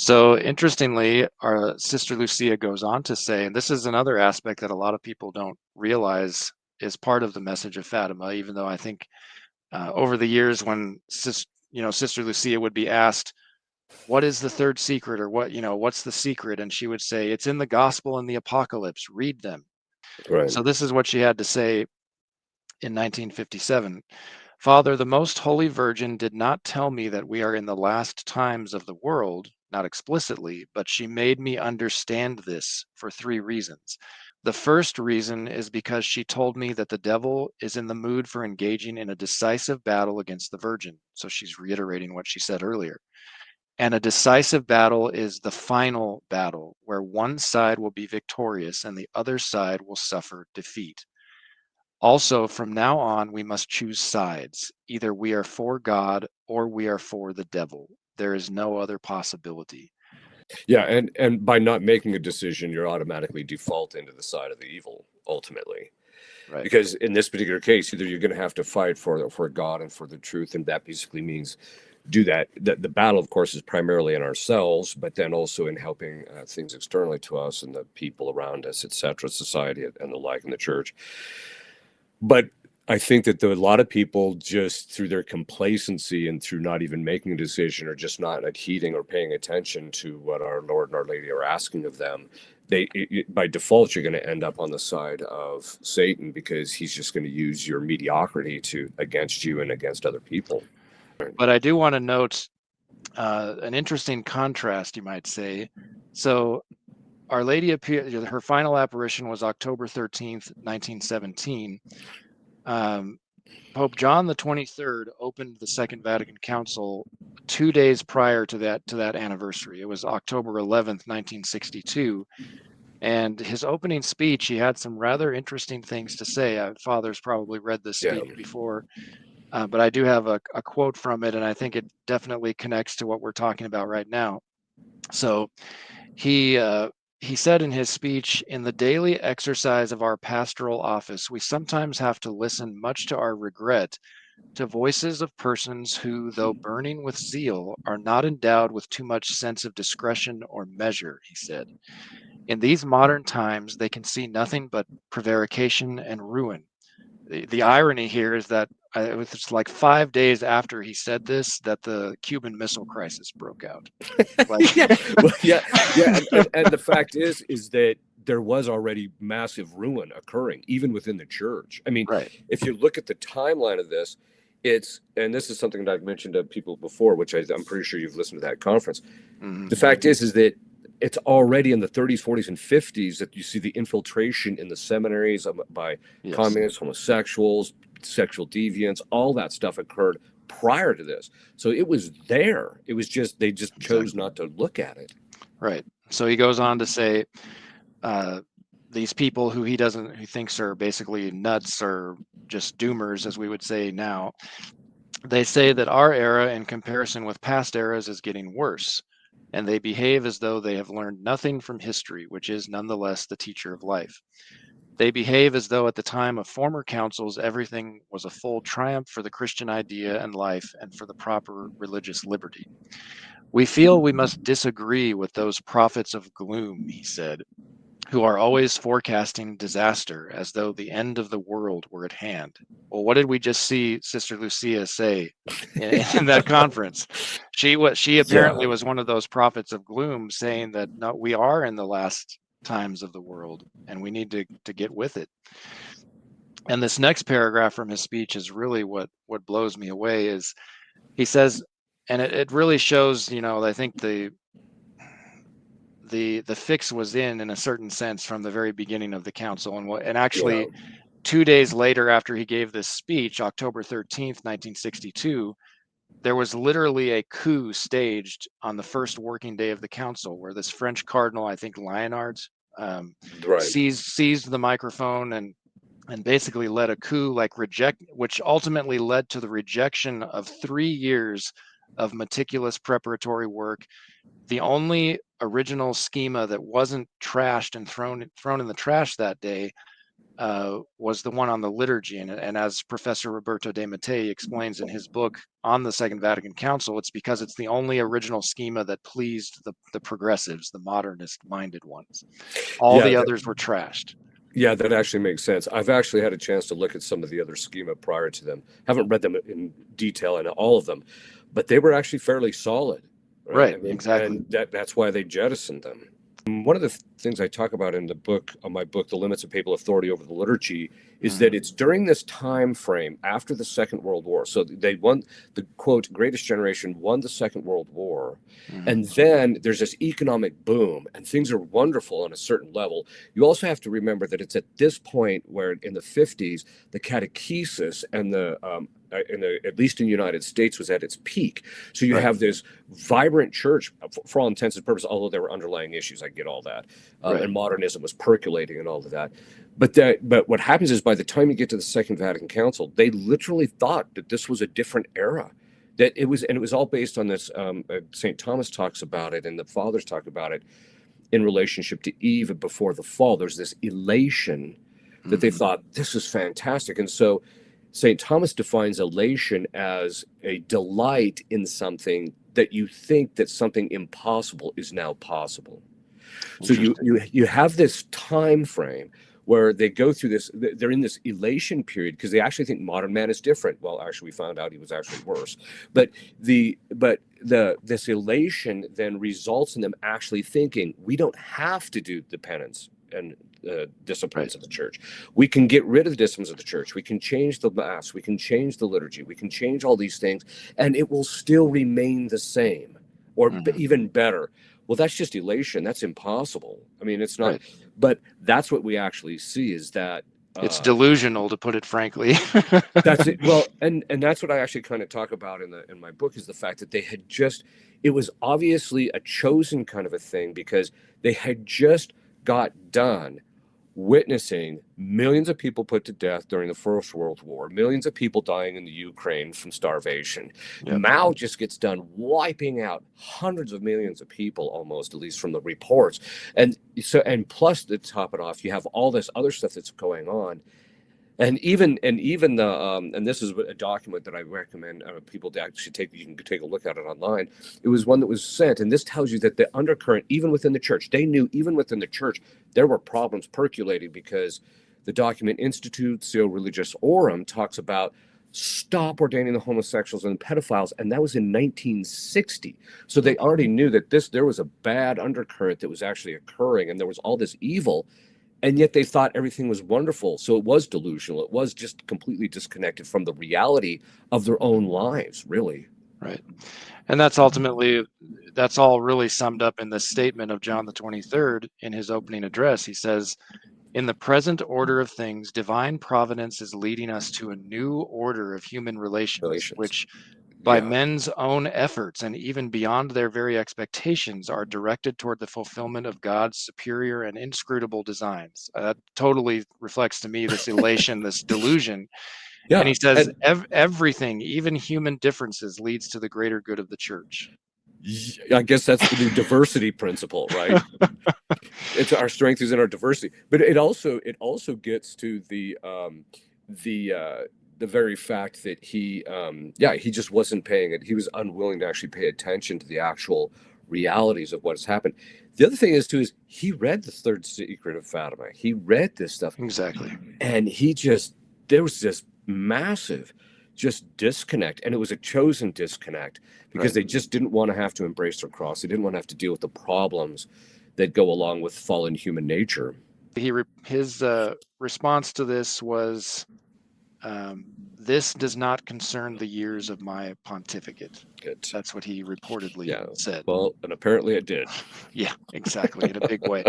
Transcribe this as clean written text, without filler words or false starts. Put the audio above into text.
So interestingly, our Sister Lucia goes on to say, and this is another aspect that a lot of people don't realize is part of the message of Fatima, even though I think over the years when Sister Lucia would be asked, what is the third secret, or what's the secret? And she would say, it's in the gospel and the apocalypse, read them. Right. So this is what she had to say in 1957. Father, the Most Holy Virgin did not tell me that we are in the last times of the world, not explicitly, but she made me understand this for three reasons. The first reason is because she told me that the devil is in the mood for engaging in a decisive battle against the Virgin. So she's reiterating what she said earlier. And a decisive battle is the final battle where one side will be victorious and the other side will suffer defeat. Also, from now on, we must choose sides. Either we are for God or we are for the devil. There is no other possibility. Yeah, and by not making a decision, you're automatically default into the side of the evil ultimately. Right. Because in this particular case, either you're going to have to fight for God and for the truth, and that basically means do that. The battle, of course, is primarily in ourselves, but then also in helping things externally to us and the people around us, etc., society and the like, in the church. But I think that a lot of people, just through their complacency and through not even making a decision or just not heeding or paying attention to what our Lord and our Lady are asking of them, by default, you're going to end up on the side of Satan, because he's just going to use your mediocrity to against you and against other people. But I do want to note an interesting contrast, you might say. So, Our Lady appeared, her final apparition was October 13th, 1917. Um, Pope John XXIII opened the Second Vatican Council 2 days prior to that anniversary. It was October 11th, 1962. And his opening speech, he had some rather interesting things to say. Father's probably read this Yeah. speech before, but I do have a quote from it, and I think it definitely connects to what we're talking about right now. So he he said in his speech, in the daily exercise of our pastoral office, we sometimes have to listen, much to our regret, to voices of persons who, though burning with zeal, are not endowed with too much sense of discretion or measure, he said. In these modern times, they can see nothing but prevarication and ruin. The irony here is that it was just like 5 days after he said this that the Cuban Missile Crisis broke out. Like, Yeah, well, yeah, and the fact is that there was already massive ruin occurring even within the church. I mean, right. if you look at the timeline of this, and this is something that I've mentioned to people before, which I'm pretty sure you've listened to that conference. Hmm. The fact is that it's already in the 30s, 40s, and 50s that you see the infiltration in the seminaries by Yes. communists, homosexuals, sexual deviants. All that stuff occurred prior to this, so it was there. It was just they just chose Exactly. not to look at it. Right. So he goes on to say, uh, these people who thinks are basically nuts or just doomers, as we would say now, they say that our era, in comparison with past eras, is getting worse, and they behave as though they have learned nothing from history, which is nonetheless the teacher of life. They behave as though at the time of former councils everything was a full triumph for the Christian idea and life and for the proper religious liberty. We feel we must disagree with those prophets of gloom, he said, who are always forecasting disaster as though the end of the world were at hand. Well, what did we just see Sister Lucia say in that conference? She Yeah, apparently was one of those prophets of gloom, saying that no, we are in the last times of the world and we need to get with it. And this next paragraph from his speech is really what blows me away. Is he says, and it really shows, I think the fix was in a certain sense from the very beginning of the council. And yeah, actually 2 days later, after he gave this speech, October 13th, 1962, there was literally a coup staged on the first working day of the council, where this French cardinal, I think Leonard, um, right. seized the microphone and basically led a coup, which ultimately led to the rejection of 3 years of meticulous preparatory work. The only original schema that wasn't trashed and thrown in the trash that day was the one on the liturgy. And as Professor Roberto de Mattei explains in his book on the Second Vatican Council, it's because it's the only original schema that pleased the progressives, the modernist-minded ones. All Yeah, the others were trashed. yeah, that actually makes sense. I've actually had a chance to look at some of the other schema prior to them. Haven't read them in detail in all of them, but they were actually fairly solid, right? Right, I mean, exactly. and that's why they jettisoned them. One of the things I talk about in the book, on my book, The Limits of Papal Authority Over the Liturgy, is that it's during this time frame after the Second World War. So they won the, quote, greatest generation won the Second World War. And then there's this economic boom and things are wonderful on a certain level. You also have to remember that it's at this point where in the 50s, the catechesis and at least in the United States, was at its peak. So you have this vibrant church, for all intents and purposes, although there were underlying issues, I get all that, and modernism was percolating and all of that. But what happens is by the time you get to the Second Vatican Council, they literally thought that this was a different era. That it was all based on this. St. Thomas talks about it, and the fathers talk about it in relationship to Eve before the fall. There's this elation that they thought, this is fantastic. And so St. Thomas defines elation as a delight in something that you think that something impossible is now possible. So you have this time frame where they go through this, they're in this elation period because they actually think modern man is different. Well, actually, we found out he was actually worse. But this elation then results in them actually thinking we don't have to do the penance and disciplines of the church. We can get rid of the disciplines of the church. We can change the mass. We can change the liturgy. We can change all these things, and it will still remain the same, or even better. Well, that's just elation. That's impossible. I mean, it's not. But that's what we actually see is that it's delusional, to put it frankly. That's it. Well, and that's what I actually kind of talk about in my book is the fact that they had just. It was obviously a chosen kind of a thing because they had just got done witnessing millions of people put to death during the First World War, millions of people dying in the Ukraine from starvation. Mao just gets done wiping out hundreds of millions of people, almost, at least from the reports. And plus, to top it off, you have all this other stuff that's going on. And even the and this is a document that I recommend people to actually take. You can take a look at it online. It was one that was sent, and this tells you that the undercurrent, even within the church, they knew even within the church there were problems percolating because the document Institutio Religiosorum talks about stop ordaining the homosexuals and pedophiles, and that was in 1960. So they already knew that there was a bad undercurrent that was actually occurring, and there was all this evil. And yet they thought everything was wonderful. So it was delusional. It was just completely disconnected from the reality of their own lives, really. Right. And that's all really summed up in the statement of John the 23rd in his opening address. He says, in the present order of things, divine providence is leading us to a new order of human relations. Which by men's own efforts and even beyond their very expectations are directed toward the fulfillment of God's superior and inscrutable designs. That totally reflects to me this elation, this delusion. And he says everything, even human differences, leads to the greater good of the church. I guess that's the new diversity principle, right? It's our strength is in our diversity, but it also gets to the very fact that he just wasn't paying it. He was unwilling to actually pay attention to the actual realities of what's happened. The other thing is he read the Third Secret of Fatima. He read this stuff. Exactly. And there was this massive just disconnect, and it was a chosen disconnect because they just didn't want to have to embrace their cross. They didn't want to have to deal with the problems that go along with fallen human nature. His response to this was, this does not concern the years of my pontificate. Good. That's what he reportedly said. Well, and apparently it did. Yeah, exactly, in a big way.